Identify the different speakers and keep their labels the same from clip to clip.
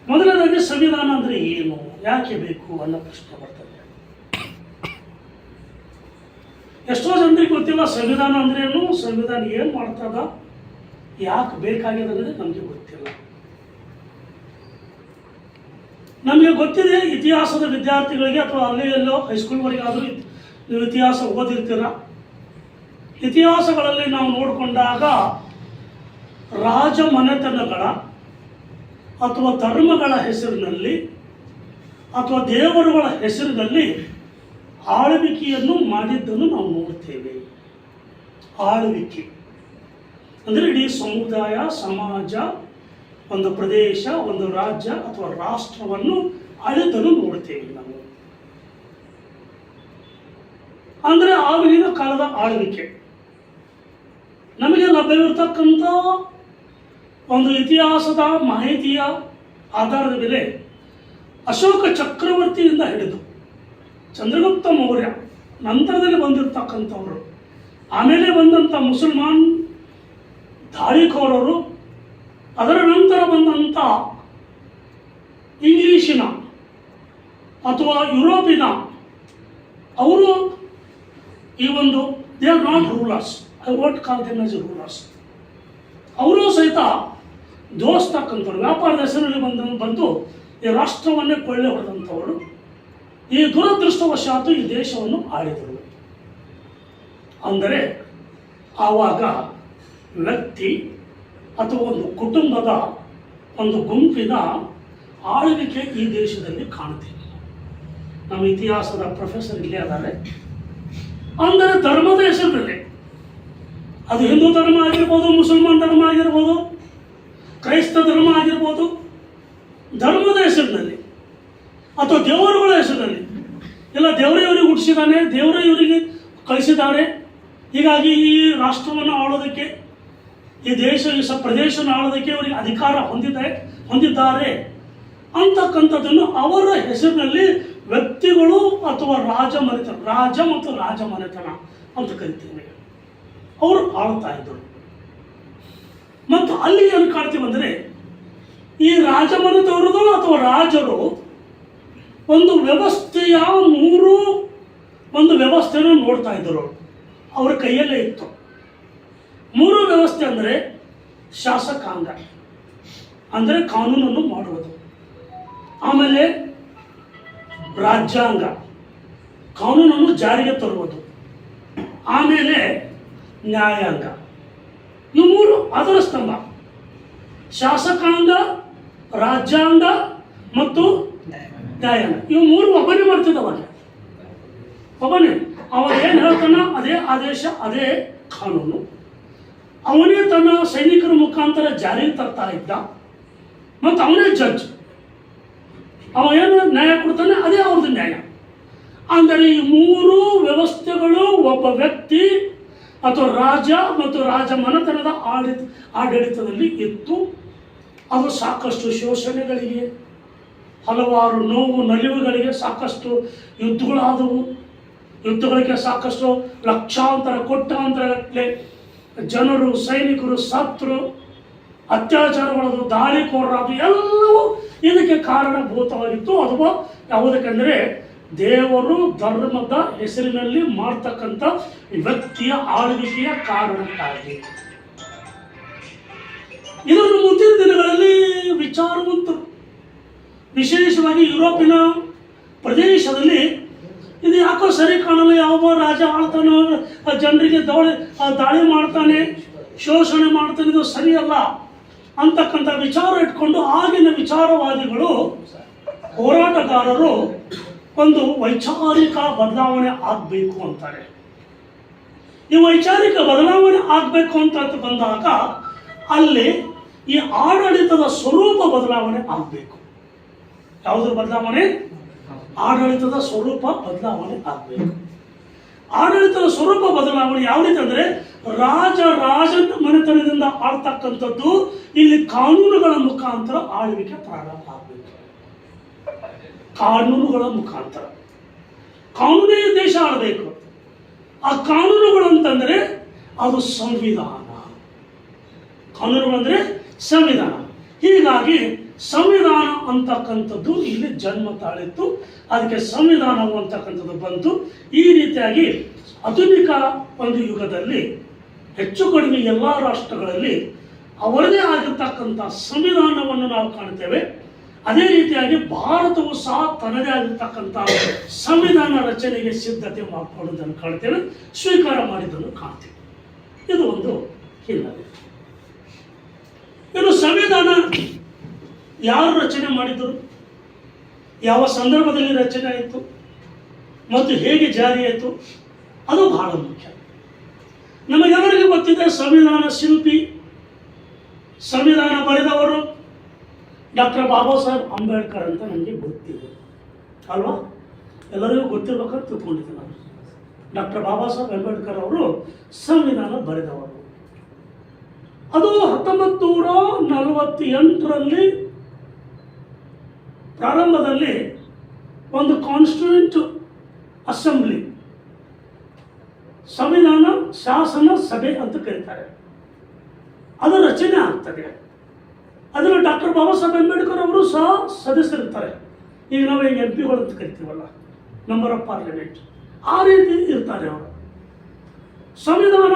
Speaker 1: ಮೊದಲನೇದಾಗಿ ಸಂವಿಧಾನ ಅಂದರೆ ಏನು, ಯಾಕೆ ಬೇಕು ಅನ್ನೋ ಪ್ರಶ್ನೆ ಬರ್ತದೆ. ಎಷ್ಟೋ ಜನರಿಗೆ ಗೊತ್ತಿಲ್ಲ ಸಂವಿಧಾನ ಅಂದ್ರೆ ಏನು, ಸಂವಿಧಾನ ಏನು ಮಾಡ್ತದ, ಯಾಕೆ ಬೇಕಾಗಿದೆ ಅನ್ನೋದೇ ನಮಗೆ ಗೊತ್ತಿಲ್ಲ. ನಮಗೆ ಗೊತ್ತಿದೆ ಇತಿಹಾಸದ ವಿದ್ಯಾರ್ಥಿಗಳಿಗೆ ಅಥವಾ ಅಲ್ಲೇ ಎಲ್ಲೋ ಹೈಸ್ಕೂಲ್ವರೆಗೆ ಆದರೂ ನೀವು ಇತಿಹಾಸ ಓದಿರ್ತೀರ. ಇತಿಹಾಸಗಳಲ್ಲಿ ನಾವು ನೋಡಿಕೊಂಡಾಗ ರಾಜಮನೆತನಗಳ ಅಥವಾ ಧರ್ಮಗಳ ಹೆಸರಿನಲ್ಲಿ ಅಥವಾ ದೇವರುಗಳ ಹೆಸರಿನಲ್ಲಿ ಆಳ್ವಿಕೆಯನ್ನು ಮಾಡಿದ್ದನ್ನು ನಾವು ನೋಡ್ತೇವೆ. ಆಳ್ವಿಕೆ ಅಂದರೆ ಇಡೀ ಸಮುದಾಯ, ಸಮಾಜ, ಒಂದು ಪ್ರದೇಶ, ಒಂದು ರಾಜ್ಯ ಅಥವಾ ರಾಷ್ಟ್ರವನ್ನು ಆಳಿದ್ದನ್ನು ನೋಡ್ತೇವೆ ನಾವು. ಅಂದರೆ ಆಗಿನ ಕಾಲದ ಆಳ್ವಿಕೆ. ನಮಗೆ ಲಭ್ಯವಿರ್ತಕ್ಕಂಥ ಒಂದು ಇತಿಹಾಸದ ಮಾಹಿತಿಯ ಆಧಾರದ ಮೇಲೆ ಅಶೋಕ ಚಕ್ರವರ್ತಿಯಿಂದ ಹಿಡಿದು ಚಂದ್ರಗುಪ್ತ ಮೌರ್ಯ ನಂತರದಲ್ಲಿ ಬಂದಿರತಕ್ಕಂಥವರು, ಆಮೇಲೆ ಬಂದಂಥ ಮುಸಲ್ಮಾನ್ ದಾಳಿಕೋರರು, ಅದರ ನಂತರ ಬಂದಂಥ ಇಂಗ್ಲಿಶಿನ ಅಥವಾ ಯುರೋಪಿನ ಅವರು ಈ ಒಂದು they are not rulers, I want call them as rulers. ಅವರು ಸಹಿತ ದೋಸ್ತಕ್ಕಂಥವ್ರು, ವ್ಯಾಪಾರದ ಹೆಸರಿನಲ್ಲಿ ಬಂದು ಈ ರಾಷ್ಟ್ರವನ್ನೇ ಕೊಳ್ಳೆ ಹೊಡೆದಂಥವರು ಈ ದುರದೃಷ್ಟವಶಾತ್ ಈ ದೇಶವನ್ನು ಆಳಿದರು. ಅಂದರೆ ಆವಾಗ ವ್ಯಕ್ತಿ ಅಥವಾ ಒಂದು ಕುಟುಂಬದ ಒಂದು ಗುಂಪಿನ ಆಳ್ವಿಕೆ ಈ ದೇಶದಲ್ಲಿ ಕಾಣ್ತೀವಿ. ನಮ್ಮ ಇತಿಹಾಸದ ಪ್ರೊಫೆಸರ್ ಇಲ್ಲೇ ಅದಾರೆ. ಅಂದರೆ ಧರ್ಮದ ಹೆಸರಿನಲ್ಲಿ, ಅದು ಹಿಂದೂ ಧರ್ಮ ಆಗಿರ್ಬೋದು, ಮುಸಲ್ಮಾನ್ ಧರ್ಮ ಆಗಿರ್ಬೋದು, ಕ್ರೈಸ್ತ ಧರ್ಮ ಆಗಿರ್ಬೋದು, ಧರ್ಮದ ಹೆಸರಿನಲ್ಲಿ ಅಥವಾ ದೇವರುಗಳ ಹೆಸರಿನಲ್ಲಿ, ಇಲ್ಲ ದೇವರೇ ಇವರಿಗೆ ಹುಟ್ಟಿಸಿದ್ದಾನೆ, ದೇವರೇ ಇವರಿಗೆ ಕಳಿಸಿದ್ದಾರೆ, ಹೀಗಾಗಿ ಈ ರಾಷ್ಟ್ರವನ್ನು ಆಳೋದಕ್ಕೆ, ಈ ದೇಶ ಈ ಪ್ರದೇಶವನ್ನು ಆಳೋದಕ್ಕೆ ಅವರಿಗೆ ಅಧಿಕಾರ ಹೊಂದಿದ್ದಾರೆ ಅಂತಕ್ಕಂಥದ್ದನ್ನು ಅವರ ಹೆಸರಿನಲ್ಲಿ ವ್ಯಕ್ತಿಗಳು ಅಥವಾ ರಾಜಮನೆತನ, ರಾಜ ಮತ್ತು ರಾಜಮನೆತನ ಅಂತ ಕರಿತೇವೆ, ಅವರು ಆಳ್ತಾ ಇದ್ದರು. ಮತ್ತು ಅಲ್ಲಿ ಏನು ಕಾಣ್ತೀವಿ ಅಂದರೆ ಈ ರಾಜಮನೆತನರು ಅಥವಾ ರಾಜರು ಒಂದು ವ್ಯವಸ್ಥೆಯ ಒಂದು ವ್ಯವಸ್ಥೆಯನ್ನು ನೋಡ್ತಾ ಇದ್ದರು, ಅವರ ಕೈಯಲ್ಲೇ ಇತ್ತು. ಮೂರು ವ್ಯವಸ್ಥೆ ಅಂದರೆ ಶಾಸಕಾಂಗ ಅಂದರೆ ಕಾನೂನನ್ನು ಮಾಡುವುದು, ಆಮೇಲೆ ರಾಜ್ಯಾಂಗ ಕಾನೂನನ್ನು ಜಾರಿಗೆ ತರುವುದು, ಆಮೇಲೆ ನ್ಯಾಯಾಂಗ. ಇವು ಮೂರು ಅದರ ಸ್ತಂಭ. ಶಾಸಕಾಂಗ, ರಾಜ್ಯಾಂಗ ಮತ್ತು ನ್ಯಾಯಾಂಗ, ಇವು ಮೂರು ಒಬ್ಬನೇ ಮಾಡ್ತಿದ್ದವಾಗ. ಒಬ್ಬನೇ ಅವಾಗ ಏನು ಹೇಳ್ತಾನ ಅದೇ ಆದೇಶ, ಅದೇ ಕಾನೂನು. ಅವನೇ ತನ್ನ ಸೈನಿಕರ ಮುಖಾಂತರ ಜಾರಿಗೆ ತರ್ತಾ ಇದ್ದ ಮತ್ತು ಅವನೇ ಜಡ್ಜ್. ಅವ ಏನು ನ್ಯಾಯ ಕೊಡ್ತಾನೆ ಅದೇ ಅವ್ರದ್ದು ನ್ಯಾಯ. ಅಂದರೆ ಈ ಮೂರು ವ್ಯವಸ್ಥೆಗಳು ಒಬ್ಬ ವ್ಯಕ್ತಿ ಅಥವಾ ರಾಜ ಮತ್ತು ರಾಜಮನೆತನದ ಆಡಳಿತದಲ್ಲಿ ಇತ್ತು. ಅದು ಸಾಕಷ್ಟು ಶೋಷಣೆಗಳಿಗೆ, ಹಲವಾರು ನೋವು ನಲಿವುಗಳಿಗೆ ಸಾಕಷ್ಟು ಯುದ್ಧಗಳಾದವು. ಯುದ್ಧಗಳಿಗೆ ಸಾಕಷ್ಟು ಲಕ್ಷಾಂತರ ಕೋಟ್ಯಾಂತರ ಜನರು, ಸೈನಿಕರು ಸತ್ರು, ಅತ್ಯಾಚಾರಗಳದು, ದಾಳಿಕೋರರಾದು ಎಲ್ಲವೂ ಇದಕ್ಕೆ ಕಾರಣಭೂತವಾಗಿತ್ತು. ಅಥವಾ ಯಾವುದಕ್ಕೆಂದರೆ ದೇವರು ಧರ್ಮದ ಹೆಸರಿನಲ್ಲಿ ಮಾಡ್ತಕ್ಕಂಥ ವ್ಯಕ್ತಿಯ ಆಳ್ವಿಕೆಯ ಕಾರಣಕ್ಕಾಗಿ. ಇದನ್ನು ಮುಂದಿನ ದಿನಗಳಲ್ಲಿ ವಿಚಾರವಂತರು, ವಿಶೇಷವಾಗಿ ಯುರೋಪಿನ ಪ್ರದೇಶದಲ್ಲಿ ಇದು ಯಾಕೋ ಸರಿ ಕಾಣಲ್ಲ, ಯಾವ ರಾಜ ಆಳ್ತಾನೋ, ಜನರಿಗೆ ದಾಳಿ ಮಾಡ್ತಾನೆ, ಶೋಷಣೆ ಮಾಡ್ತಾನೆ, ಇದು ಸರಿಯಲ್ಲ ಅಂತಕ್ಕಂಥ ವಿಚಾರ ಇಟ್ಕೊಂಡು ಆಗಿನ ವಿಚಾರವಾದಿಗಳು, ಹೋರಾಟಗಾರರು ಒಂದು ವೈಚಾರಿಕ ಬದಲಾವಣೆ ಆಗಬೇಕು ಅಂತಾರೆ. ಈ ವೈಚಾರಿಕ ಬದಲಾವಣೆ ಆಗಬೇಕು ಅಂತ ಬಂದಾಗ ಅಲ್ಲಿ ಈ ಆಡಳಿತದ ಸ್ವರೂಪ ಬದಲಾವಣೆ ಆಗಬೇಕು. ಯಾವುದ್ರ ಬದಲಾವಣೆ? ಆಡಳಿತದ ಸ್ವರೂಪ ಬದಲಾವಣೆ ಆಗಬೇಕು. ಆಡಳಿತದ ಸ್ವರೂಪ ಬದಲಾವಣೆ ಯಾವ ರೀತಿ ಅಂದರೆ ರಾಜನ ಮನೆತನದಿಂದ ಆಳ್ತಕ್ಕಂಥದ್ದು ಇಲ್ಲಿ ಕಾನೂನುಗಳ ಮುಖಾಂತರ ಆಳ್ವಿಕೆ ಪ್ರಾರಂಭ ಆಗಬೇಕು. ಕಾನೂನುಗಳ ಮುಖಾಂತರ ಕಾನೂನೇ ದೇಶ ಆಳಬೇಕು. ಆ ಕಾನೂನುಗಳು ಅಂತಂದರೆ ಅದು ಸಂವಿಧಾನ. ಕಾನೂನುಗಳು ಅಂದರೆ ಸಂವಿಧಾನ. ಹೀಗಾಗಿ ಸಂವಿಧಾನ ಅಂತಕ್ಕಂಥದ್ದು ಇಲ್ಲಿ ಜನ್ಮ ತಾಳಿತ್ತು. ಅದಕ್ಕೆ ಸಂವಿಧಾನವು ಅಂತಕ್ಕಂಥದ್ದು ಬಂತು. ಈ ರೀತಿಯಾಗಿ ಆಧುನಿಕ ಒಂದು ಯುಗದಲ್ಲಿ ಹೆಚ್ಚು ಕಡಿಮೆ ಎಲ್ಲ ರಾಷ್ಟ್ರಗಳಲ್ಲಿ ಅವರದೇ ಆಗಿರ್ತಕ್ಕಂಥ ಸಂವಿಧಾನವನ್ನು ನಾವು ಕಾಣ್ತೇವೆ. ಅದೇ ರೀತಿಯಾಗಿ ಭಾರತವು ಸಹ ತನ್ನದೇ ಆಗಿರ್ತಕ್ಕಂಥ ಸಂವಿಧಾನ ರಚನೆಗೆ ಸಿದ್ಧತೆ ಮಾಡಿಕೊಳ್ಳೋದನ್ನು ಕಾಣ್ತೇವೆ, ಸ್ವೀಕಾರ ಮಾಡಿದ್ದನ್ನು ಕಾಣ್ತೇವೆ. ಇದು ಒಂದು ಹಿನ್ನೆಲೆ. ಇನ್ನು ಸಂವಿಧಾನ ಯಾರು ರಚನೆ ಮಾಡಿದರು, ಯಾವ ಸಂದರ್ಭದಲ್ಲಿ ರಚನೆ ಆಯಿತು ಮತ್ತು ಹೇಗೆ ಜಾರಿ ಆಯಿತು, ಅದು ಬಹಳ ಮುಖ್ಯ. ನಮಗೆಲ್ಲರಿಗೂ ಗೊತ್ತಿದೆ, ಸಂವಿಧಾನ ಶಿಲ್ಪಿ, ಸಂವಿಧಾನ ಬರೆದವರು ಡಾಕ್ಟರ್ ಬಾಬಾ ಸಾಹೇಬ್ ಅಂಬೇಡ್ಕರ್ ಅಂತ ನಮಗೆ ಗೊತ್ತಿದೆ ಅಲ್ವಾ? ಎಲ್ಲರಿಗೂ ಗೊತ್ತಿರ್ಬೇಕಂತ ತಿಳ್ಕೊಂಡಿದ್ದೆ ನಾನು. ಡಾಕ್ಟರ್ ಬಾಬಾ ಸಾಹೇಬ್ ಅಂಬೇಡ್ಕರ್ ಅವರು ಸಂವಿಧಾನ ಬರೆದವರು. ಅದು 1948ರಲ್ಲಿ ಪ್ರಾರಂಭದಲ್ಲಿ ಒಂದು ಕಾನ್ಸ್ಟಿಟ್ಯೂಂಟ್ ಅಸೆಂಬ್ಲಿ, ಸಂವಿಧಾನ ಶಾಸನ ಸಭೆ ಅಂತ ಕರೀತಾರೆ, ಅದು ರಚನೆ ಆಗ್ತದೆ. ಅದರಲ್ಲಿ ಡಾಕ್ಟರ್ ಬಾಬಾ ಸಾಹೇಬ್ ಅಂಬೇಡ್ಕರ್ ಅವರು ಸಹ ಸದಸ್ಯರಿರ್ತಾರೆ. ಈಗ ನಾವು ಈಗ MP ಗಳು ಅಂತ ಕರಿತೀವಲ್ಲ, ಮೆಂಬರ್ ಆಫ್ ಪಾರ್ಲಿಮೆಂಟ್, ಆ ರೀತಿ ಇರ್ತಾರೆ ಅವರು. ಸಂವಿಧಾನ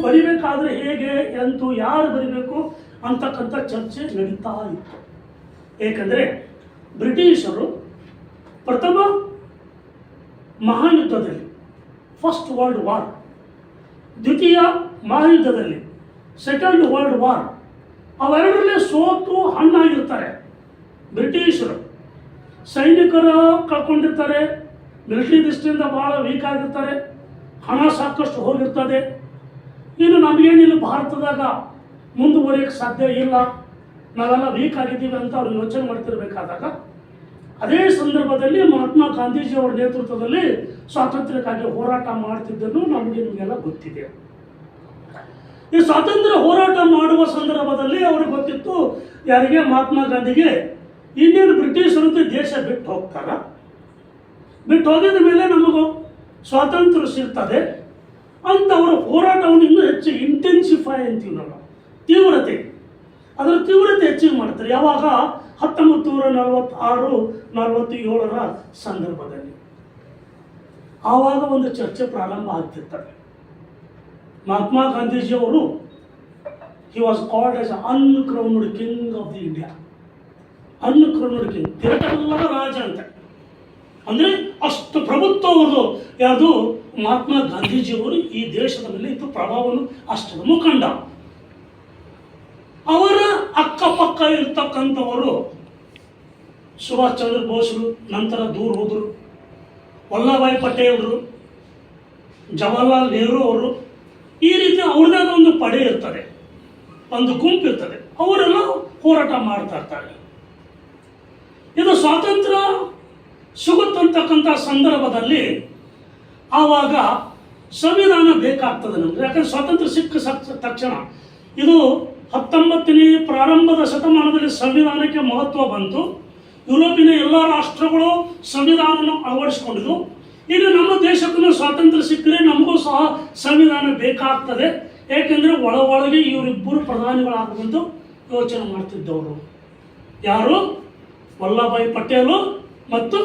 Speaker 1: ಬರಿಬೇಕಾದ್ರೆ ಹೇಗೆ, ಎಂತೂ ಯಾರು ಬರಿಬೇಕು ಅಂತಕ್ಕಂಥ ಚರ್ಚೆ ನಡೀತಾ ಇತ್ತು. ಏಕೆಂದರೆ ಬ್ರಿಟಿಷರು ಪ್ರಥಮ ಮಹಾಯುದ್ಧದಲ್ಲಿ, ಫಸ್ಟ್ ವರ್ಲ್ಡ್ ವಾರ್, ದ್ವಿತೀಯ ಮಹಾಯುದ್ಧದಲ್ಲಿ, ಸೆಕೆಂಡ್ ವರ್ಲ್ಡ್ ವಾರ್, ಅವೆರಡರಲ್ಲೇ ಸೋತು ಹಣ್ಣಾಗಿರ್ತಾರೆ ಬ್ರಿಟಿಷರು. ಸೈನಿಕರು ಕಳ್ಕೊಂಡಿರ್ತಾರೆ, ಮಿಲಿಟರಿ ದೃಷ್ಟಿಯಿಂದ ಭಾಳ ವೀಕ್ ಆಗಿರ್ತಾರೆ, ಹಣ ಸಾಕಷ್ಟು ಹೋಗಿರ್ತದೆ. ಇನ್ನು ನಮಗೇನಿಲ್ಲ, ಭಾರತದಾಗ ಮುಂದುವರಿಯೋಕ್ಕೆ ಸಾಧ್ಯ ಇಲ್ಲ, ನಾವೆಲ್ಲ ವೀಕ್ ಆಗಿದ್ದೀವಿ ಅಂತ ಅವ್ರು ಯೋಚನೆ ಮಾಡ್ತಿರ್ಬೇಕಾದಾಗ, ಅದೇ ಸಂದರ್ಭದಲ್ಲಿ ಮಹಾತ್ಮ ಗಾಂಧೀಜಿಯವರ ನೇತೃತ್ವದಲ್ಲಿ ಸ್ವಾತಂತ್ರ್ಯಕ್ಕಾಗಿ ಹೋರಾಟ ಮಾಡ್ತಿದ್ದನ್ನು ನಿಮಗೆಲ್ಲ ಗೊತ್ತಿದೆ. ಈ ಸ್ವಾತಂತ್ರ್ಯ ಹೋರಾಟ ಮಾಡುವ ಸಂದರ್ಭದಲ್ಲಿ ಅವ್ರಿಗೆ ಗೊತ್ತಿತ್ತು, ಯಾರಿಗೆ, ಮಹಾತ್ಮ ಗಾಂಧಿಗೆ, ಇನ್ನೇನು ಬ್ರಿಟಿಷರಂತೂ ದೇಶ ಬಿಟ್ಟು ಹೋಗ್ತಾರ, ಬಿಟ್ಟು ಹೋಗಿದ ಮೇಲೆ ನಮಗೂ ಸ್ವಾತಂತ್ರ್ಯ ಸಿಗ್ತದೆ ಅಂತ ಅವರ ಹೋರಾಟವನ್ನು ಇನ್ನೂ ಹೆಚ್ಚು ಇಂಟೆನ್ಸಿಫೈ ಅಂತೀವಿ ನಾವು, ತೀವ್ರತೆ, ಅದರ ತೀವ್ರತೆ ಹೆಚ್ಚಿಗೆ ಮಾಡ್ತಾರೆ. ಯಾವಾಗ 1946-47ರ ಸಂದರ್ಭದಲ್ಲಿ ಆವಾಗ ಒಂದು ಚರ್ಚೆ ಪ್ರಾರಂಭ ಆಗ್ತಿರ್ತದೆ. ಮಹಾತ್ಮ ಗಾಂಧೀಜಿಯವರು, he was called as uncrowned king of the India. Uncrowned king, ತಿರಟಲ್ಲದ ರಾಜ ಅಂತ, ಅಂದರೆ ಅಷ್ಟು ಪ್ರಭುತ್ವ ಅವರು. ಯಾವುದು? ಮಹಾತ್ಮ ಗಾಂಧೀಜಿಯವರು ಈ ದೇಶದ ಮೇಲೆ ಇತ್ತು ಪ್ರಭಾವವನ್ನು, ಅಷ್ಟರ ಮುಖಂಡ. ಅವರ ಅಕ್ಕಪಕ್ಕ ಇರ್ತಕ್ಕಂಥವರು ಸುಭಾಷ್ ಚಂದ್ರ ಬೋಸ್ರು, ನಂತರ ದೂರ ಹೋದರು, ವಲ್ಲಭಾಯ್ ಪಟೇಲ್ರು, ಜವಾಹರ್ಲಾಲ್ ನೆಹರು ಅವರು, ಈ ರೀತಿ ಅವ್ರದ್ದೇ ಒಂದು ಪಡೆ ಇರ್ತದೆ, ಒಂದು ಗುಂಪು ಇರ್ತದೆ, ಅವರೆಲ್ಲ ಹೋರಾಟ ಮಾಡ್ತಾ ಇರ್ತಾರೆ. ಇದು ಸ್ವಾತಂತ್ರ್ಯ ಸಿಗುತ್ತಂತಕ್ಕಂಥ ಸಂದರ್ಭದಲ್ಲಿ ಆವಾಗ ಸಂವಿಧಾನ ಬೇಕಾಗ್ತದೆ ನಮ್ಗೆ. ಯಾಕಂದ್ರೆ ಸ್ವಾತಂತ್ರ್ಯ ಸಿಕ್ಕ ತಕ್ಷಣ, ಇದು 19ನೇ ಪ್ರಾರಂಭದ ಶತಮಾನದಲ್ಲಿ ಸಂವಿಧಾನಕ್ಕೆ ಮಹತ್ವ ಬಂತು. ಯುರೋಪಿನ ಎಲ್ಲ ರಾಷ್ಟ್ರಗಳು ಸಂವಿಧಾನವನ್ನು ಅಳವಡಿಸಿಕೊಂಡಿದ್ದು. ಈಗ ನಮ್ಮ ದೇಶಕ್ಕೂ ಸ್ವಾತಂತ್ರ್ಯ ಸಿಕ್ಕರೆ ನಮಗೂ ಸಹ ಸಂವಿಧಾನ ಬೇಕಾಗ್ತದೆ. ಏಕೆಂದರೆ ಒಳಗೆ ಇವರಿಬ್ಬರು ಪ್ರಧಾನಿಗಳಾಗಬೇಕಂತ ಯೋಚನೆ ಮಾಡ್ತಿದ್ದವರು. ಯಾರು? ವಲ್ಲಭಾಯ್ ಪಟೇಲು ಮತ್ತು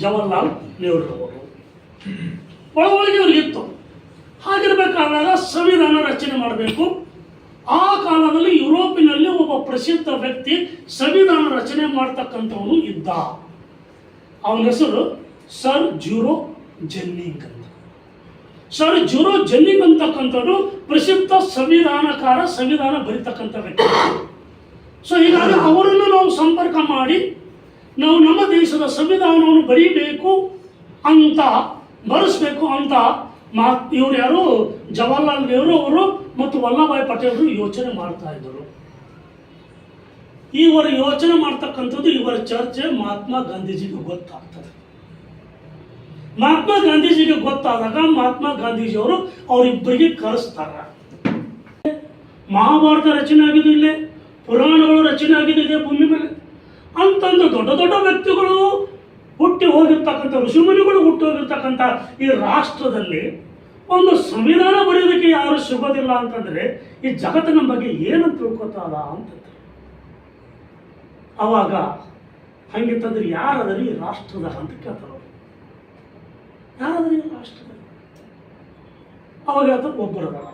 Speaker 1: ಜವಾಹರ್ಲಾಲ್ ನೆಹರು ಅವರು. ಒಳಗೆ ಇವ್ರಿಗಿತ್ತು. ಹಾಗಿರ್ಬೇಕಾದಾಗ ಸಂವಿಧಾನ ರಚನೆ ಮಾಡಬೇಕು. ಆ ಕಾಲದಲ್ಲಿ ಯುರೋಪಿನಲ್ಲಿ ಒಬ್ಬ ಪ್ರಸಿದ್ಧ ವ್ಯಕ್ತಿ ಸಂವಿಧಾನ ರಚನೆ ಮಾಡ್ತಕ್ಕಂಥವನು ಇದ್ದ. ಅವನ ಹೆಸರು ಸರ್ ಜ್ಯೂರೋ ಜೆನ್ನಿಂಗ್ ಅಂತ. ಸರ್ ಜ್ಯೂರೋ ಜೆನ್ನಿಂಗ್ ಅಂತಕ್ಕಂಥದ್ದು ಪ್ರಸಿದ್ಧ ಸಂವಿಧಾನಕಾರ, ಸಂವಿಧಾನ ಬರೀತಕ್ಕಂಥ ವ್ಯಕ್ತಿ. ಸೊ ಹೀಗಾಗಿ ಅವರನ್ನು ನಾವು ಸಂಪರ್ಕ ಮಾಡಿ ನಾವು ನಮ್ಮ ದೇಶದ ಸಂವಿಧಾನವನ್ನು ಬರೀಬೇಕು ಅಂತ, ಬರೆಸ್ಬೇಕು ಅಂತ ಇವರು ಯಾರು? ಜವಾಹರ್ಲಾಲ್ ನೆಹರು ಅವರು ಮತ್ತು ವಲ್ಲಭಾಯ್ ಪಟೇಲರು ಯೋಚನೆ ಮಾಡ್ತಾ ಇದ್ದರು. ಇವರ ಯೋಚನೆ ಮಾಡ್ತಕ್ಕಂಥದ್ದು, ಇವರ ಚರ್ಚೆ ಮಹಾತ್ಮ ಗಾಂಧೀಜಿಗೆ ಗೊತ್ತಾಗ್ತದೆ. ಮಹಾತ್ಮ ಗಾಂಧೀಜಿಗೆ ಗೊತ್ತಾದಾಗ ಮಹಾತ್ಮ ಗಾಂಧೀಜಿಯವರು ಅವರಿಬ್ಬರಿಗೆ ಕರೆಸ್ತಾರ. ಮಹಾಭಾರತ ರಚನೆ ಆಗಿದೆ ಇಲ್ಲೇ, ಪುರಾಣಗಳು ರಚನೆ ಆಗಿದೆ ಇದೇ ಭೂಮಿ ಮೇಲೆ ಅಂತಂದು ದೊಡ್ಡ ದೊಡ್ಡ ವ್ಯಕ್ತಿಗಳು ಹುಟ್ಟಿ ಹೋಗಿರ್ತಕ್ಕಂಥ, ಋಷಿಮುನಿಗಳು ಹುಟ್ಟಿ ಹೋಗಿರ್ತಕ್ಕಂಥ ಈ ರಾಷ್ಟ್ರದಲ್ಲಿ ಒಂದು ಸಂವಿಧಾನ ಬರೆಯೋದಕ್ಕೆ ಯಾರು ಸಿಗೋದಿಲ್ಲ ಅಂತಂದರೆ ಈ ಜಗತ್ತಿನ ಬಗ್ಗೆ ಏನಂತ ತಿಳ್ಕೊತಾರ ಅಂತ. ಅವಾಗ ಹಂಗಿತ್ತಂದ್ರೆ ಯಾರದರಿ ರಾಷ್ಟ್ರದ ಅಂತ ಕೇಳ್ತಾರೆ. ಯಾರದರಿ ರಾಷ್ಟ್ರದ? ಅವಾಗ ಹೇಳ್ತಾರೆ ಒಬ್ಬರದರ.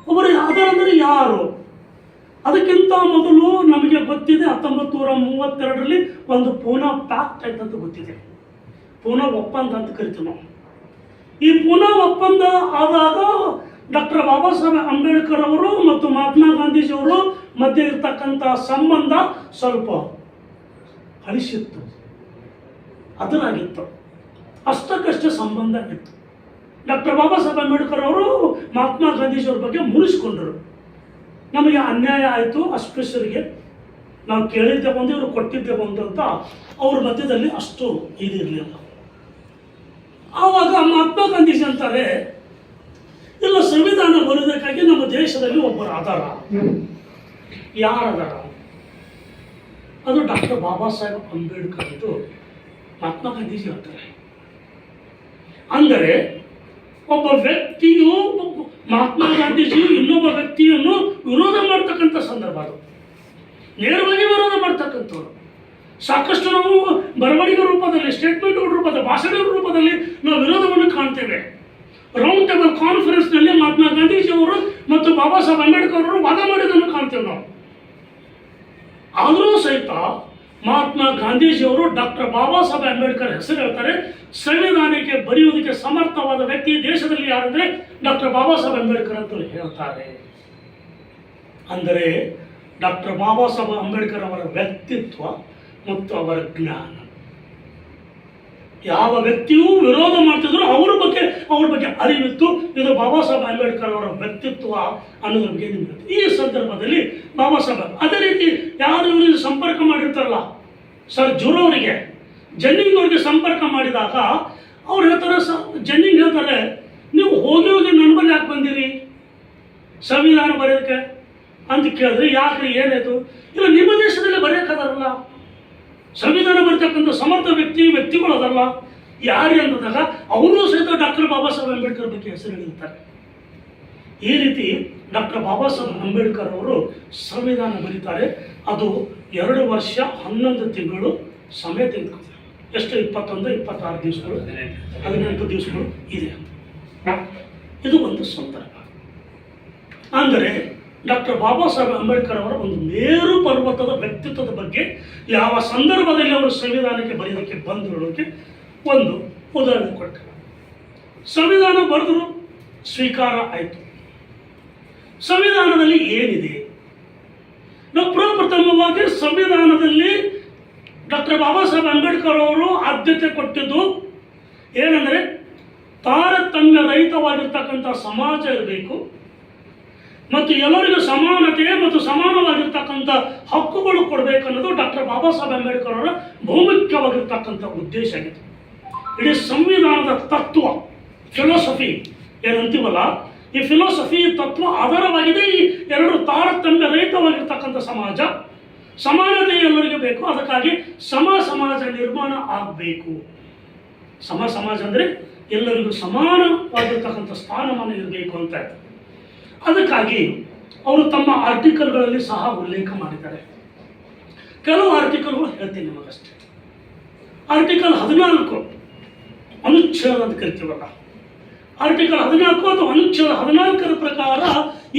Speaker 1: ಒಬ್ಬರು ಅದರಂದ್ರೆ ಯಾರು? ಅದಕ್ಕಿಂತ ಮೊದಲು ನಮಗೆ ಗೊತ್ತಿದೆ 1932ರಲ್ಲಿ ಒಂದು ಪೂನಾ ಪ್ಯಾಕ್ಟ್ ಆಯ್ತು ಅಂತ ಗೊತ್ತಿದೆ. ಪೂನಾ ಒಪ್ಪಂದ ಅಂತ ಕರಿತೀವಿ ನಾವು. ಈ ಪೂನಾ ಒಪ್ಪಂದ ಆದಾಗ ಡಾಕ್ಟರ್ ಬಾಬಾ ಸಾಹೇಬ್ ಅಂಬೇಡ್ಕರ್ ಅವರು ಮತ್ತು ಮಹಾತ್ಮ ಗಾಂಧೀಜಿಯವರು ಮಧ್ಯೆ ಇರ್ತಕ್ಕಂಥ ಸಂಬಂಧ ಸ್ವಲ್ಪ ಅಳಿಸಿತ್ತು, ಅದರಾಗಿತ್ತು, ಅಷ್ಟಕ್ಕಷ್ಟೇ ಸಂಬಂಧ ಇತ್ತು. ಡಾಕ್ಟರ್ ಬಾಬಾ ಸಾಹೇಬ್ ಅಂಬೇಡ್ಕರ್ ಅವರು ಮಹಾತ್ಮ ಗಾಂಧೀಜಿಯವ್ರ ಬಗ್ಗೆ ಮುನಿಸ್ಕೊಂಡರು. ನಮಗೆ ಅನ್ಯಾಯ ಆಯಿತು, ಅಸ್ಪೃಶ್ಯರಿಗೆ ನಾವು ಕೇಳಿದ್ದೆ ಒಂದು, ಇವರು ಕೊಟ್ಟಿದ್ದೆ ಒಂದು ಅಂತ ಅವ್ರ ಮಧ್ಯದಲ್ಲಿ ಅಷ್ಟು ಇದಿರಲಿಲ್ಲ. ಆವಾಗ ಮಹಾತ್ಮ ಗಾಂಧೀಜಿ ಅಂತಾರೆ, ಇಲ್ಲ ಸಂವಿಧಾನ ಬರೋದಕ್ಕಾಗಿ ನಮ್ಮ ದೇಶದಲ್ಲಿ ಒಬ್ಬರು ಆಧಾರ. ಯಾರದಾರ? ಅದು ಡಾಕ್ಟರ್ ಬಾಬಾ ಸಾಹೇಬ್ ಅಂಬೇಡ್ಕರ್ ಎಂದು ಮಹಾತ್ಮ ಗಾಂಧೀಜಿ ಹೇಳ್ತಾರೆ. ಅಂದರೆ ಒಬ್ಬ ವ್ಯಕ್ತಿಯು, ಮಹಾತ್ಮ ಗಾಂಧೀಜಿ ಇನ್ನೊಬ್ಬ ವ್ಯಕ್ತಿಯನ್ನು ವಿರೋಧ ಮಾಡ್ತಕ್ಕಂಥ ಸಂದರ್ಭ ಅದು. ನೇರವಾಗಿ ವಿರೋಧ ಮಾಡ್ತಕ್ಕಂಥವ್ರು. ಸಾಕಷ್ಟು ನಾವು ಬರವಣಿಗೆ ರೂಪದಲ್ಲಿ, ಸ್ಟೇಟ್ಮೆಂಟ್ ರೂಪದಲ್ಲಿ, ಭಾಷಣದ ರೂಪದಲ್ಲಿ ನಾವು ವಿರೋಧವನ್ನು ಕಾಣ್ತೇವೆ. ರೌಂಡ್ ಟೇಬಲ್ ಕಾನ್ಫರೆನ್ಸ್ನಲ್ಲಿ ಮಹಾತ್ಮ ಗಾಂಧೀಜಿ ಅವರು ಮತ್ತು ಬಾಬಾ ಸಾಹೇಬ್ ಅಂಬೇಡ್ಕರ್ ಅವರು ವಾದ ಮಾಡಿದ್ದನ್ನು ಕಾಣ್ತೇವೆ ನಾವು. ಆದರೂ ಸಹಿತ ಮಹಾತ್ಮ ಗಾಂಧೀಜಿಯವರು ಡಾಕ್ಟರ್ ಬಾಬಾ ಸಾಹೇಬ್ ಅಂಬೇಡ್ಕರ್ ಹೆಸರು ಹೇಳ್ತಾರೆ. ಸಂವಿಧಾನಕ್ಕೆ ಬರೆಯುವುದಕ್ಕೆ ಸಮರ್ಥವಾದ ವ್ಯಕ್ತಿ ದೇಶದಲ್ಲಿ ಯಾರಂದ್ರೆ ಡಾಕ್ಟರ್ ಬಾಬಾ ಸಾಹೇಬ್ ಅಂಬೇಡ್ಕರ್ ಅಂತ ಹೇಳ್ತಾರೆ. ಅಂದರೆ ಡಾಕ್ಟರ್ ಬಾಬಾ ಸಾಹೇಬ್ ಅಂಬೇಡ್ಕರ್ ಅವರ ವ್ಯಕ್ತಿತ್ವ ಮತ್ತು ಅವರ ಜ್ಞಾನ. ಯಾವ ವ್ಯಕ್ತಿಯೂ ವಿರೋಧ ಮಾಡ್ತಿದ್ರು ಅವ್ರ ಬಗ್ಗೆ ಅರಿವಿತ್ತು. ಇದು ಬಾಬಾ ಸಾಹೇಬ್ ಅಂಬೇಡ್ಕರ್ ಅವರ ವ್ಯಕ್ತಿತ್ವ ಅನ್ನೋದ್ರ ಬಗ್ಗೆ ನಿಮ್ಗೆ. ಈ ಸಂದರ್ಭದಲ್ಲಿ ಬಾಬಾ ಸಾಹೇಬ್ ಅದೇ ರೀತಿ ಯಾರು ಇವರಿಗೆ ಸಂಪರ್ಕ ಮಾಡಿರ್ತಾರಲ್ಲ, ಸರ್ ಜುರೋ ಅವರಿಗೆ, ಜನ್ನಿಂಗ್ ಅವರಿಗೆ ಸಂಪರ್ಕ ಮಾಡಿದಾಗ ಅವ್ರು ಹೇಳ್ತಾರೆ, ಜನ್ನಿಂಗ್ ಹೇಳ್ತಾರೆ, ನೀವು ಹೋಗಿ ನನ್ನ ಬಳಿ ಯಾಕೆ ಬಂದಿರಿ ಸಂವಿಧಾನ ಬರೆಯೋದಕ್ಕೆ ಅಂತ ಕೇಳಿದ್ರೆ, ಯಾಕ್ರಿ ಏನಾಯ್ತು? ಇಲ್ಲ ನಿಮ್ಮ ದೇಶದಲ್ಲಿ ಬರೆಯೋಕ್ಕದಾರಲ್ಲ, ಸಂವಿಧಾನ ಬರ್ತಕ್ಕಂಥ ಸಮರ್ಥ ವ್ಯಕ್ತಿಗಳು ಅದಲ್ಲ ಯಾರು ಅಂದಾಗ ಅವರು ಸಹಿತ ಡಾಕ್ಟರ್ ಬಾಬಾ ಸಾಹೇಬ್ ಅಂಬೇಡ್ಕರ್ ಬಗ್ಗೆ ಹೆಸರು ಹೇಳಿರ್ತಾರೆ. ಈ ರೀತಿ ಡಾಕ್ಟರ್ ಬಾಬಾ ಸಾಹೇಬ್ ಅಂಬೇಡ್ಕರ್ ಅವರು ಸಂವಿಧಾನ ಬರೀತಾರೆ. ಅದು 2 ವರ್ಷ 11 ತಿಂಗಳು ಸಮಯ ತೆಗೆದುಕೊಳ್ತಾರೆ. ಎಷ್ಟು? 21, 26 ದಿವಸಗಳು, 18 ದಿವಸಗಳು ಇದೆ. ಇದು ಒಂದು ಸಂದರ್ಭ. ಅಂದರೆ ಡಾಕ್ಟರ್ ಬಾಬಾ ಸಾಹೇಬ್ ಅಂಬೇಡ್ಕರ್ ಅವರ ಒಂದು ಮೇರು ಪರ್ವತದ ವ್ಯಕ್ತಿತ್ವದ ಬಗ್ಗೆ, ಯಾವ ಸಂದರ್ಭದಲ್ಲಿ ಅವರು ಸಂವಿಧಾನಕ್ಕೆ ಬರೆಯೋದಕ್ಕೆ ಬಂದಿರೋದಕ್ಕೆ ಒಂದು ಉದಾಹರಣೆ ಕೊಟ್ಟರು. ಸಂವಿಧಾನ ಬರೆದ್ರು, ಸ್ವೀಕಾರ ಆಯಿತು. ಸಂವಿಧಾನದಲ್ಲಿ ಏನಿದೆ? ನಾವು ಪ್ರಪ್ರಥಮವಾಗಿ ಸಂವಿಧಾನದಲ್ಲಿ ಡಾಕ್ಟರ್ ಬಾಬಾ ಸಾಹೇಬ್ ಅಂಬೇಡ್ಕರ್ ಅವರು ಆದ್ಯತೆ ಕೊಟ್ಟಿದ್ದು ಏನಂದರೆ, ತಾರತಮ್ಯ ರಹಿತವಾಗಿರ್ತಕ್ಕಂಥ ಸಮಾಜ ಇರಬೇಕು ಮತ್ತು ಎಲ್ಲರಿಗೂ ಸಮಾನತೆ ಮತ್ತು ಸಮಾನವಾಗಿರ್ತಕ್ಕಂಥ ಹಕ್ಕುಗಳು ಕೊಡಬೇಕು ಅನ್ನೋದು ಡಾಕ್ಟರ್ ಬಾಬಾ ಸಾಹೇಬ್ ಅಂಬೇಡ್ಕರ್ ಅವರ ಬಹುಮುಖ್ಯವಾಗಿರ್ತಕ್ಕಂಥ ಉದ್ದೇಶ ಆಗಿದೆ. ಇಡೀ ಸಂವಿಧಾನದ ತತ್ವ, ಫಿಲಾಸಫಿ ಏನಂತೀವಲ್ಲ, ಈ ಫಿಲಾಸಫಿ ತತ್ವ ಆಧಾರವಾಗಿದೆ. ಈ 2 ತಾರತಮ್ಯ ರಹಿತವಾಗಿರ್ತಕ್ಕಂಥ ಸಮಾಜ, ಸಮಾನತೆ ಎಲ್ಲರಿಗೂ ಬೇಕು. ಅದಕ್ಕಾಗಿ ಸಮಾಜ ನಿರ್ಮಾಣ ಆಗಬೇಕು. ಸಮಾಜ ಅಂದರೆ ಎಲ್ಲರಿಗೂ ಸಮಾನವಾಗಿರ್ತಕ್ಕಂಥ ಸ್ಥಾನಮಾನ ಇರಬೇಕು ಅಂತ. ಅದಕ್ಕಾಗಿ ಅವರು ತಮ್ಮ ಆರ್ಟಿಕಲ್ಗಳಲ್ಲಿ ಸಹ ಉಲ್ಲೇಖ ಮಾಡಿದ್ದಾರೆ. ಕೆಲವು ಆರ್ಟಿಕಲ್ಗಳು ಹೇಳ್ತೀನಿ ನಿಮಗಷ್ಟೇ. ಆರ್ಟಿಕಲ್ 14 ಅನುಚ್ಛೇದ ಅಂತ ಕರಿತೀವಲ್ಲ, ಆರ್ಟಿಕಲ್ 14 ಅಥವಾ ಅನುಚ್ಛೇದ 14ರ ಪ್ರಕಾರ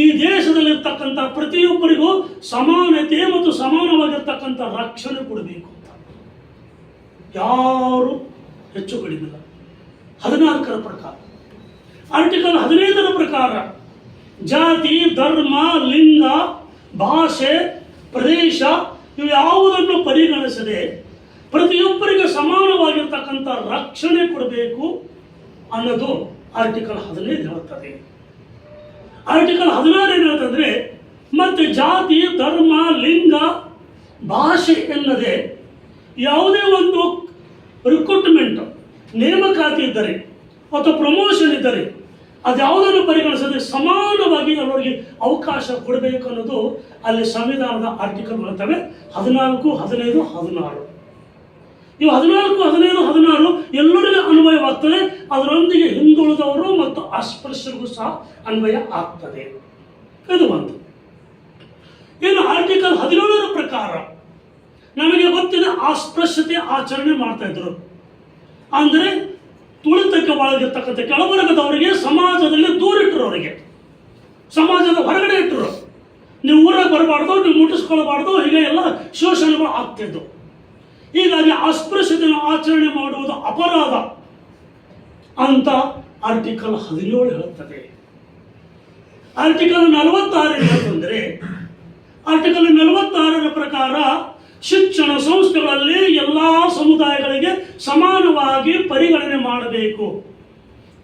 Speaker 1: ಈ ದೇಶದಲ್ಲಿರ್ತಕ್ಕಂಥ ಪ್ರತಿಯೊಬ್ಬರಿಗೂ ಸಮಾನತೆ ಮತ್ತು ಸಮಾನವಾಗಿರ್ತಕ್ಕಂಥ ರಕ್ಷಣೆ ಕೊಡಬೇಕು ಅಂತ. ಯಾರು ಹೆಚ್ಚು ಕಡಿಮೆ ಇಲ್ಲ. 14ರ ಪ್ರಕಾರ. ಆರ್ಟಿಕಲ್ 15ರ ಪ್ರಕಾರ ಜಾತಿ, ಧರ್ಮ, ಲಿಂಗ, ಭಾಷೆ, ಪ್ರದೇಶ ಇವು ಯಾವುದನ್ನು ಪರಿಗಣಿಸದೆ ಪ್ರತಿಯೊಬ್ಬರಿಗೆ ಸಮಾನವಾಗಿರ್ತಕ್ಕಂಥ ರಕ್ಷಣೆ ಕೊಡಬೇಕು ಅನ್ನೋದು ಆರ್ಟಿಕಲ್ 15 ಹೇಳುತ್ತದೆ. ಆರ್ಟಿಕಲ್ 16 ಏನು ಹೇಳ್ತಂದ್ರೆ, ಮತ್ತೆ ಜಾತಿ, ಧರ್ಮ, ಲಿಂಗ, ಭಾಷೆ ಎನ್ನದೆ ಯಾವುದೇ ಒಂದು ರಿಕ್ರೂಟ್ಮೆಂಟ್, ನೇಮಕಾತಿ ಇದ್ದರೆ ಅಥವಾ ಪ್ರಮೋಷನ್ ಇದ್ದರೆ ಅದ್ಯಾವುದನ್ನು ಪರಿಗಣಿಸದೆ ಸಮಾನವಾಗಿ ಅವರಿಗೆ ಅವಕಾಶ ಕೊಡಬೇಕು ಅನ್ನೋದು ಅಲ್ಲಿ ಸಂವಿಧಾನದ ಆರ್ಟಿಕಲ್ ಬರ್ತವೆ. 14, 15, 16. ಇವು 14, 15, 16 ಎಲ್ಲರಿಗೂ ಅನ್ವಯವಾಗ್ತದೆ. ಅದರೊಂದಿಗೆ ಹಿಂದುಳಿದವರು ಮತ್ತು ಅಸ್ಪೃಶ್ಯರಿಗೂ ಸಹ ಅನ್ವಯ ಆಗ್ತದೆ. ಇದು ಒಂದು. ಇನ್ನು ಆರ್ಟಿಕಲ್ 17ರ ಪ್ರಕಾರ ನಮಗೆ ಗೊತ್ತಿದೆ ಅಸ್ಪೃಶ್ಯತೆ ಆಚರಣೆ ಮಾಡ್ತಾ ಇದ್ರು. ಅಂದರೆ ತುಳಿತಕ್ಕೆ ಒಳಗಿರ್ತಕ್ಕಂಥ ಕೆಳವರ್ಗದವರಿಗೆ ಸಮಾಜದಲ್ಲಿ ದೂರಿಟ್ಟರು, ಅವರಿಗೆ ಸಮಾಜದ ಹೊರಗಡೆ ಇಟ್ಟರು. ನೀವು ಊರಾಗ ಬರಬಾರ್ದು, ನೀವು ಮುಟ್ಟಿಸ್ಕೊಳ್ಬಾರ್ದು, ಹೀಗೆ ಎಲ್ಲ ಶೋಷಣೆಗಳು ಆಗ್ತಿದ್ದು. ಹೀಗಾಗಿ ಅಸ್ಪೃಶ್ಯತೆಯನ್ನು ಆಚರಣೆ ಮಾಡುವುದು ಅಪರಾಧ ಅಂತ ಆರ್ಟಿಕಲ್ 17 ಹೇಳುತ್ತದೆ. ಆರ್ಟಿಕಲ್ 46 ಏನಂತಂದ್ರೆ, ಆರ್ಟಿಕಲ್ 46ರ ಪ್ರಕಾರ ಶಿಕ್ಷಣ ಸಂಸ್ಥೆಗಳಲ್ಲಿ ಎಲ್ಲ ಸಮುದಾಯಗಳಿಗೆ ಸಮಾನವಾಗಿ ಪರಿಗಣನೆ ಮಾಡಬೇಕು.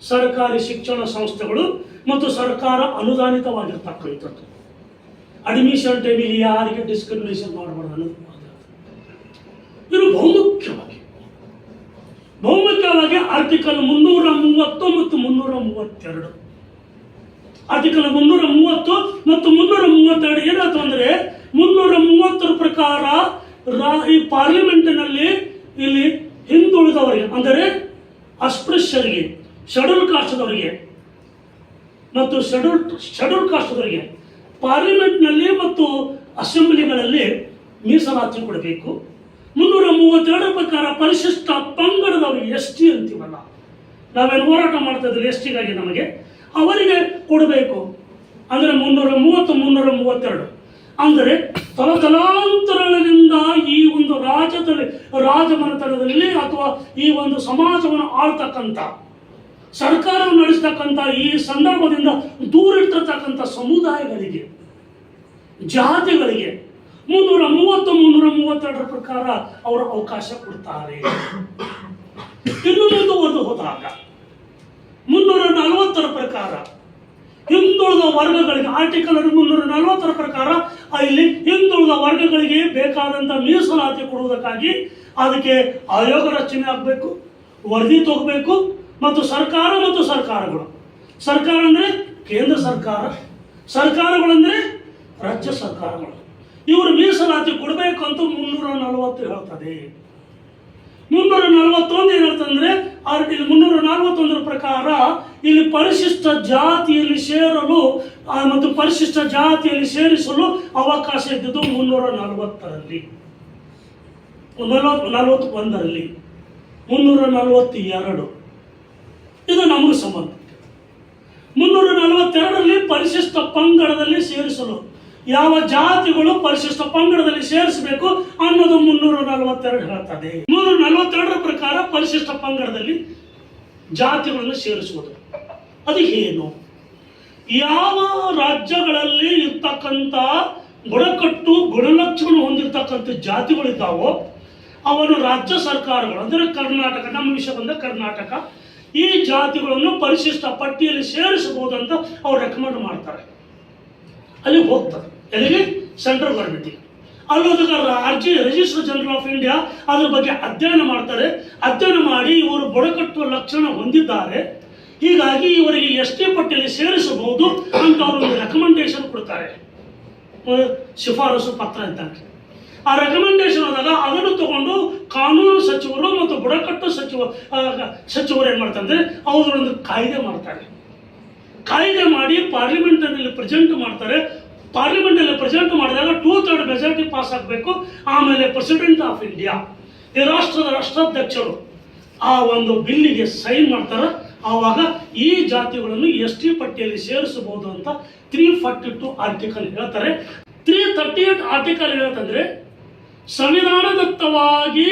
Speaker 1: ಸರ್ಕಾರಿ ಶಿಕ್ಷಣ ಸಂಸ್ಥೆಗಳು ಮತ್ತು ಸರ್ಕಾರ ಅನುದಾನಿತವಾಗಿರ್ತಕ್ಕಂಥದ್ದು. ಅಡ್ಮಿಷನ್ ಟೈಮಿಗೆ ಯಾರಿಗೆ ಡಿಸ್ಕ್ರಿಮಿನೇಷನ್ ಮಾಡಬಾರ್ದು ಅನ್ನೋದು ಇದು ಬಹುಮುಖ್ಯವಾಗಿ ಆರ್ಟಿಕಲ್ 330 ಮತ್ತು 332. ಆರ್ಟಿಕಲ್ 330 ಮತ್ತು 332 ಏನಾಯ್ತು ಅಂದರೆ, 330ರ ಪ್ರಕಾರ ಈ ಪಾರ್ಲಿಮೆಂಟಿನಲ್ಲಿ ಇಲ್ಲಿ ಹಿಂದುಳಿದವರಿಗೆ ಅಂದರೆ ಅಸ್ಪೃಶ್ಯರಿಗೆ, ಶೆಡ್ಯೂಲ್ ಕಾಸ್ಟ್ದವರಿಗೆ ಮತ್ತು ಶೆಡ್ಯೂಲ್ ಕಾಸ್ಟ್ದವರಿಗೆ ಪಾರ್ಲಿಮೆಂಟ್ನಲ್ಲಿ ಮತ್ತು ಅಸೆಂಬ್ಲಿಗಳಲ್ಲಿ ಮೀಸಲಾತಿ ಕೊಡಬೇಕು. 332 ಪ್ರಕಾರ ಪರಿಶಿಷ್ಟ ಪಂಗಡದವರಿಗೆ ST ಅಂತೀವಲ್ಲ, ನಾವೇನು ಹೋರಾಟ ಮಾಡ್ತಾ ಇದ್ದೀವಿ STಗಾಗಿ, ನಮಗೆ ಅವರಿಗೆ ಕೊಡಬೇಕು. ಅಂದರೆ 330, 332 ಅಂದರೆ ತಲತಲಾಂತರಗಳಿಂದ ಈ ಒಂದು ರಾಜಮನೆತನದಲ್ಲಿ ಅಥವಾ ಈ ಒಂದು ಸಮಾಜವನ್ನು ಆಳ್ತಕ್ಕಂಥ, ಸರ್ಕಾರವನ್ನು ನಡೆಸ್ತಕ್ಕಂಥ ಈ ಸಂದರ್ಭದಿಂದ ದೂರಿಟ್ಟಿರ್ತಕ್ಕಂಥ ಸಮುದಾಯಗಳಿಗೆ, ಜಾತಿಗಳಿಗೆ 330, 332 ಪ್ರಕಾರ ಅವರು ಅವಕಾಶ ಕೊಡ್ತಾರೆ. ಇನ್ನು ಮುಂದುವರೆದು ಹೋದಾಗ 340ರ ಪ್ರಕಾರ ಹಿಂದುಳಿದ ವರ್ಗಗಳಿಗೆ, ಆರ್ಟಿಕಲ್ 340ರ ಪ್ರಕಾರ ಇಲ್ಲಿ ಹಿಂದುಳಿದ ವರ್ಗಗಳಿಗೆ ಬೇಕಾದಂಥ ಮೀಸಲಾತಿ ಕೊಡುವುದಕ್ಕಾಗಿ ಅದಕ್ಕೆ ಆಯೋಗ ರಚನೆ ಆಗಬೇಕು, ವರದಿ ತಗೋಬೇಕು. ಮತ್ತು ಸರ್ಕಾರಗಳು, ಸರ್ಕಾರ ಅಂದರೆ ಕೇಂದ್ರ ಸರ್ಕಾರ, ಸರ್ಕಾರಗಳಂದರೆ ರಾಜ್ಯ ಸರ್ಕಾರಗಳು, ಇವರು ಮೀಸಲಾತಿ ಕೊಡಬೇಕು ಅಂತ 340 ಹೇಳ್ತದೆ. 341 ಏನು ಹೇಳ್ತಂದ್ರೆ, ಆರ್ಟಿಕಲ್ 341ರ ಪ್ರಕಾರ ಇಲ್ಲಿ ಪರಿಶಿಷ್ಟ ಜಾತಿಯಲ್ಲಿ ಸೇರಲು ಮತ್ತು ಪರಿಶಿಷ್ಟ ಜಾತಿಯಲ್ಲಿ ಸೇರಿಸಲು ಅವಕಾಶ ಇದ್ದಿದ್ದು 341ರಲ್ಲಿ, 341ರಲ್ಲಿ, 342 ಇದು ನಮಗೆ ಸಂಬಂಧ. 342ರಲ್ಲಿ ಪರಿಶಿಷ್ಟ ಪಂಗಡದಲ್ಲಿ ಸೇರಿಸಲು ಯಾವ ಜಾತಿಗಳು ಪರಿಶಿಷ್ಟ ಪಂಗಡದಲ್ಲಿ ಸೇರಿಸಬೇಕು ಅನ್ನೋದು 342 ಹೇಳ್ತದೆ. 342ರ ಪ್ರಕಾರ ಪರಿಶಿಷ್ಟ ಪಂಗಡದಲ್ಲಿ ಜಾತಿಗಳನ್ನು ಸೇರಿಸುವುದು ಅದು ಏನು? ಯಾವ ರಾಜ್ಯಗಳಲ್ಲಿ ಇರ್ತಕ್ಕಂಥ ಬುಡಕಟ್ಟು ಗುಣಲಕ್ಷಣ ಹೊಂದಿರತಕ್ಕಂಥ ಜಾತಿಗಳಿದ್ದಾವೋ ಅವನು ರಾಜ್ಯ ಸರ್ಕಾರಗಳು ಅಂದರೆ ಕರ್ನಾಟಕ, ನಮ್ಮ ವಿಷಯ ಬಂದ ಕರ್ನಾಟಕ, ಈ ಜಾತಿಗಳನ್ನು ಪರಿಶಿಷ್ಟ ಪಟ್ಟಿಯಲ್ಲಿ ಸೇರಿಸಬಹುದು ಅಂತ ಅವ್ರು ರೆಕಮೆಂಡ್ ಮಾಡ್ತಾರೆ. ಅಲ್ಲಿ ಹೋಗ್ತಾರೆ, ಎಲ್ಲಿಗೆ? ಸೆಂಟ್ರಲ್ ಗೌರ್ಮೆಂಟಿಗೆ. ಅಲ್ಲೋದಾಗ ರಿಜಿಸ್ಟರ್ ಜನರಲ್ ಆಫ್ ಇಂಡಿಯಾ ಅದ್ರ ಬಗ್ಗೆ ಅಧ್ಯಯನ ಮಾಡ್ತಾರೆ. ಅಧ್ಯಯನ ಮಾಡಿ ಇವರು ಬುಡಕಟ್ಟು ಲಕ್ಷಣ ಹೊಂದಿದ್ದಾರೆ, ಹೀಗಾಗಿ ಇವರಿಗೆ ST ಪಟ್ಟಿಯಲ್ಲಿ ಸೇರಿಸಬಹುದು ಅಂತ ಅವರು ಒಂದು ರೆಕಮೆಂಡೇಶನ್ ಕೊಡ್ತಾರೆ, ಶಿಫಾರಸು ಪತ್ರ ಇದ್ದಂಗೆ. ಆ ರೆಕಮೆಂಡೇಶನ್ ಆದಾಗ ಅದನ್ನು ತಗೊಂಡು ಕಾನೂನು ಸಚಿವರು ಮತ್ತು ಬುಡಕಟ್ಟು ಸಚಿವರು ಏನು ಮಾಡ್ತಾರೆ, ಅವರೊಂದು ಕಾಯ್ದೆ ಮಾಡ್ತಾರೆ. ಕಾಯ್ದೆ ಮಾಡಿ ಪಾರ್ಲಿಮೆಂಟ್ನಲ್ಲಿ ಪ್ರೆಸೆಂಟ್ ಮಾಡ್ತಾರೆ. ಪಾರ್ಲಿಮೆಂಟಲ್ಲಿ ಪ್ರೆಸೆಂಟ್ ಮಾಡಿದಾಗ 2/3 ಮೆಜಾರಿಟಿ ಪಾಸ್ ಆಗಬೇಕು. ಆಮೇಲೆ ಪ್ರೆಸಿಡೆಂಟ್ ಆಫ್ ಇಂಡಿಯಾ, ಈ ರಾಷ್ಟ್ರದ ರಾಷ್ಟ್ರಾಧ್ಯಕ್ಷರು ಆ ಒಂದು ಬಿಲ್ಲಿಗೆ ಸೈನ್ ಮಾಡ್ತಾರೆ. ಆವಾಗ ಈ ಜಾತಿಗಳನ್ನು ST ಪಟ್ಟಿಯಲ್ಲಿ ಸೇರಿಸಬಹುದು ಅಂತ 342 ಆರ್ಟಿಕಲ್ ಹೇಳ್ತಾರೆ. 338 ಆರ್ಟಿಕಲ್ ಹೇಳ್ತಂದ್ರೆ, ಸಂವಿಧಾನದತ್ತವಾಗಿ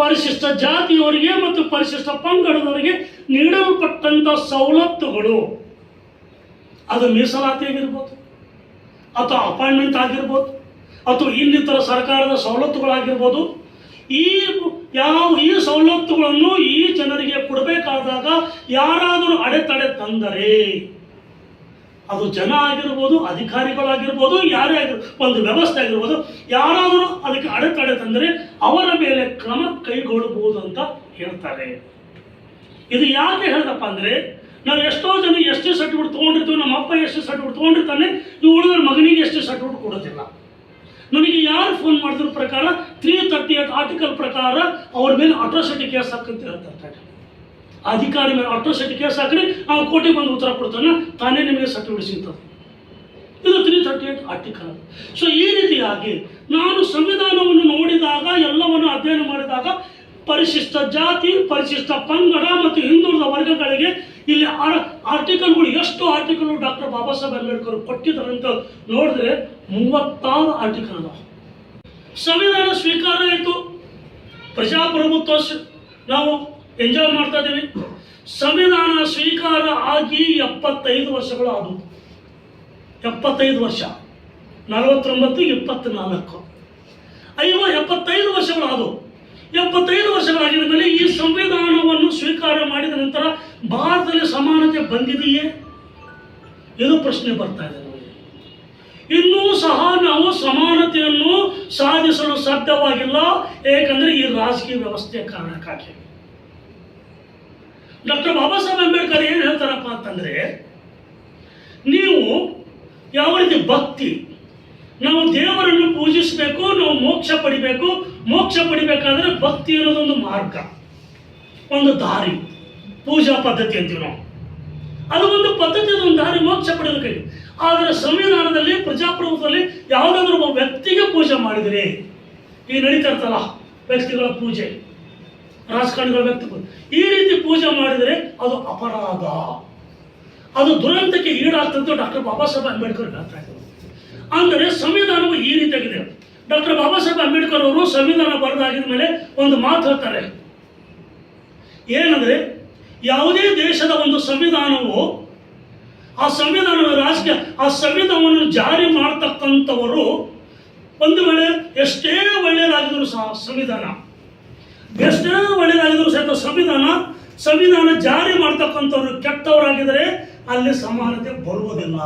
Speaker 1: ಪರಿಶಿಷ್ಟ ಜಾತಿಯವರಿಗೆ ಮತ್ತು ಪರಿಶಿಷ್ಟ ಪಂಗಡದವರಿಗೆ ನೀಡಲ್ಪಟ್ಟಂಥ ಸವಲತ್ತುಗಳು, ಅದು ಮೀಸಲಾತಿ ಆಗಿರ್ಬೋದು ಅಥವಾ ಅಪಾಯಿಂಟ್ಮೆಂಟ್ ಆಗಿರ್ಬೋದು ಅಥವಾ ಇನ್ನಿತರ ಸರ್ಕಾರದ ಸವಲತ್ತುಗಳಾಗಿರ್ಬೋದು, ಈ ಸವಲತ್ತುಗಳನ್ನು ಈ ಜನರಿಗೆ ಕೊಡಬೇಕಾದಾಗ ಯಾರಾದರೂ ಅಡೆತಡೆ ತಂದರೆ, ಅದು ಜನ ಆಗಿರ್ಬೋದು, ಅಧಿಕಾರಿಗಳಾಗಿರ್ಬೋದು, ಯಾರೇ ಒಂದು ವ್ಯವಸ್ಥೆ ಆಗಿರ್ಬೋದು, ಯಾರಾದರೂ ಅದಕ್ಕೆ ಅಡೆತಡೆ ತಂದರೆ ಅವರ ಮೇಲೆ ಕ್ರಮ ಕೈಗೊಳ್ಳಬಹುದು ಅಂತ ಹೇಳ್ತಾರೆ. ಇದು ಯಾಕೆ ಹೇಳ್ದಪ್ಪ ಅಂದರೆ, ನಾವು ಎಷ್ಟೋ ಜನ ST ಸರ್ಟಿಫಿಕೇಟ್ ತೊಗೊಂಡಿರ್ತೀವಿ, ನಮ್ಮ ಅಪ್ಪ ST ಸರ್ಟಿಫಿಕೇಟ್ ತೊಗೊಂಡಿರ್ತಾನೆ, ನೀವು ಉಳಿದ್ರೆ ಮಗನಿಗೆ ST ಸರ್ಟಿಫಿಕೇಟ್ ಕೊಡೋದಿಲ್ಲ. ನನಗೆ ಯಾರು ಫೋನ್ ಮಾಡಿದ್ರ ಪ್ರಕಾರ 338 ಆರ್ಟಿಕಲ್ ಪ್ರಕಾರ ಅವ್ರ ಮೇಲೆ ಅಟ್ರಾಸಿಟಿ ಕೇಸ್ ಹಾಕಂತ ಹೇಳ್ತಾರೆ. ಅಧಿಕಾರಿ ಮೇಲೆ ಅಟ್ರಾಸಿಟಿ ಕೇಸ್ ಹಾಕ್ರಿ, ಅವ್ನು ಕೋರ್ಟಿಗೆ ಬಂದು ಉತ್ತರ ಕೊಡ್ತಾನೆ, ತಾನೇ ನಿಮಗೆ ಸರ್ಟಿಫಿಕೇಟ್ ಸಿಗ್ತದೆ. ಇದು 338 38 ಆರ್ಟಿಕಲ್. ಸೊ ಈ ರೀತಿಯಾಗಿ ನಾನು ಸಂವಿಧಾನವನ್ನು ನೋಡಿದಾಗ, ಎಲ್ಲವನ್ನು ಅಧ್ಯಯನ ಮಾಡಿದಾಗ, ಪರಿಶಿಷ್ಟ ಜಾತಿ, ಪರಿಶಿಷ್ಟ ಪಂಗಡ ಮತ್ತು ಹಿಂದುಳಿದ ವರ್ಗಗಳಿಗೆ ಇಲ್ಲಿ ಆರ್ಟಿಕಲ್ಗಳು, ಎಷ್ಟು ಆರ್ಟಿಕಲ್ ಡಾಕ್ಟರ್ ಬಾಬಾ ಸಾಹೇಬ್ ಅಂಬೇಡ್ಕರ್ ಕೊಟ್ಟಿದ್ದಾರೆ ಅಂತ ನೋಡಿದ್ರೆ 36 ಆರ್ಟಿಕಲ್ ಅದಾವ. ಸಂವಿಧಾನ ಸ್ವೀಕಾರ ಆಯಿತು, ಪ್ರಜಾಪ್ರಭುತ್ವ ನಾವು ಎಂಜಾಯ್ ಮಾಡ್ತಾ ಇದ್ದೀವಿ. ಸಂವಿಧಾನ ಸ್ವೀಕಾರ ಆಗಿ 75 ವರ್ಷಗಳು ಆದವು. 75 ವರ್ಷ, 49, 24, 75 ವರ್ಷಗಳು ಆದವು. 75 ವರ್ಷಗಳಾಗಿದ ಮೇಲೆ ಈ ಸಂವಿಧಾನವನ್ನು ಸ್ವೀಕಾರ ಮಾಡಿದ ನಂತರ ಭಾರತದಲ್ಲಿ ಸಮಾನತೆ ಬಂದಿದೆಯೇ? ಇದು ಪ್ರಶ್ನೆ ಬರ್ತಾ ಇದೆ. ಇನ್ನೂ ಸಹ ನಾವು ಸಮಾನತೆಯನ್ನು ಸಾಧಿಸಲು ಸಾಧ್ಯವಾಗಿಲ್ಲ. ಏಕೆಂದರೆ ಈ ರಾಜಕೀಯ ವ್ಯವಸ್ಥೆಯ ಕಾರಣಕ್ಕಾಗಿ. ಡಾಕ್ಟರ್ ಬಾಬಾ ಸಾಹೇಬ್ ಅಂಬೇಡ್ಕರ್ ಏನು ಹೇಳ್ತಾರಪ್ಪ ಅಂತಂದ್ರೆ, ನೀವು ಯಾವ ರೀತಿ ಭಕ್ತಿ, ನಾವು ದೇವರನ್ನು ಪೂಜಿಸಬೇಕು, ನಾವು ಮೋಕ್ಷ ಪಡಿಬೇಕು. ಮೋಕ್ಷ ಪಡಿಬೇಕಾದ್ರೆ ಭಕ್ತಿ ಅನ್ನೋದೊಂದು ಮಾರ್ಗ, ಒಂದು ದಾರಿ, ಪೂಜಾ ಪದ್ಧತಿ ಅಂತೀವಿ ನಾವು. ಅದು ಒಂದು ಪದ್ಧತಿ, ಅದೊಂದು ದಾರಿ, ಮೋಕ್ಷ ಪಡೆಯೋದಕ್ಕೆ. ಆದರೆ ಸಂವಿಧಾನದಲ್ಲಿ, ಪ್ರಜಾಪ್ರಭುತ್ವದಲ್ಲಿ ಯಾವುದಾದ್ರೂ ಒಬ್ಬ ವ್ಯಕ್ತಿಗೆ ಪೂಜೆ ಮಾಡಿದರೆ, ಈಗ ನಡೀತಾ ಇರ್ತಲ್ಲ ವ್ಯಕ್ತಿಗಳ ಪೂಜೆ, ರಾಜಕಾರಣಿಗಳ ವ್ಯಕ್ತಿ ಪೂಜೆ, ಈ ರೀತಿ ಪೂಜೆ ಮಾಡಿದರೆ ಅದು ಅಪರಾಧ, ಅದು ದುರಂತಕ್ಕೆ ಈಡಾಗ್ತದೆ ಡಾಕ್ಟರ್ ಬಾಬಾ ಸಾಹೇಬ್ ಅಂಬೇಡ್ಕರ್ ಹೇಳ್ತಾ ಇದ್ದಾರೆ. ಅಂದರೆ ಸಂವಿಧಾನವು ಈ ರೀತಿಯಾಗಿದೆ. ಡಾಕ್ಟರ್ ಬಾಬಾ ಸಾಹೇಬ್ ಅಂಬೇಡ್ಕರ್ ಅವರು ಸಂವಿಧಾನ ಬರೆದಾಗಿದ ಮೇಲೆ ಒಂದು ಮಾತು ಹೇಳ್ತಾರೆ, ಏನಂದ್ರೆ ಯಾವುದೇ ದೇಶದ ಒಂದು ಸಂವಿಧಾನವು, ಆ ಸಂವಿಧಾನದ ರಾಜಕೀಯ, ಆ ಸಂವಿಧಾನವನ್ನು ಜಾರಿ ಮಾಡ್ತಕ್ಕಂಥವರು ಒಂದು ವೇಳೆ ಎಷ್ಟೇ ಒಳ್ಳೆಯದಾಗಿದ್ರು ಸಹ, ಸಂವಿಧಾನ ಎಷ್ಟೇ ಒಳ್ಳೆಯದಾಗಿದ್ರು ಸಹಿತ ಸಂವಿಧಾನ ಜಾರಿ ಮಾಡ್ತಕ್ಕಂಥವ್ರು ಕೆಟ್ಟವರಾಗಿದ್ದರೆ ಅಲ್ಲಿ ಸಮಾನತೆ ಬರುವುದಿಲ್ಲ.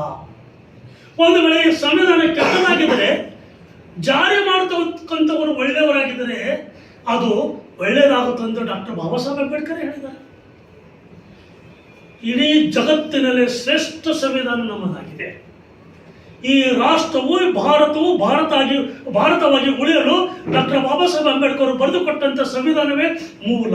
Speaker 1: ಒಂದು ವೇಳೆ ಸಂವಿಧಾನ ಕೆಟ್ಟದಾಗಿದ್ದರೆ, ಜಾರಿ ಮಾಡ್ತಕ್ಕಂಥವರು ಒಳ್ಳೆಯವರಾಗಿದ್ದರೆ ಅದು ಒಳ್ಳೆಯದಾಗುತ್ತೆ ಅಂತ ಡಾಕ್ಟರ್ ಬಾಬಾ ಸಾಹೇಬ್ ಅಂಬೇಡ್ಕರ್ ಹೇಳಿದ್ದಾರೆ. ಇಡೀ ಜಗತ್ತಿನಲ್ಲಿ ಶ್ರೇಷ್ಠ ಸಂವಿಧಾನ ನಮ್ಮದಾಗಿದೆ. ಈ ರಾಷ್ಟ್ರವು, ಭಾರತವಾಗಿ ಉಳಿಯಲು ಡಾಕ್ಟರ್ ಬಾಬಾ ಸಾಹೇಬ್ ಅಂಬೇಡ್ಕರ್ ಬರೆದುಕೊಟ್ಟಂಥ ಸಂವಿಧಾನವೇ ಮೂಲ.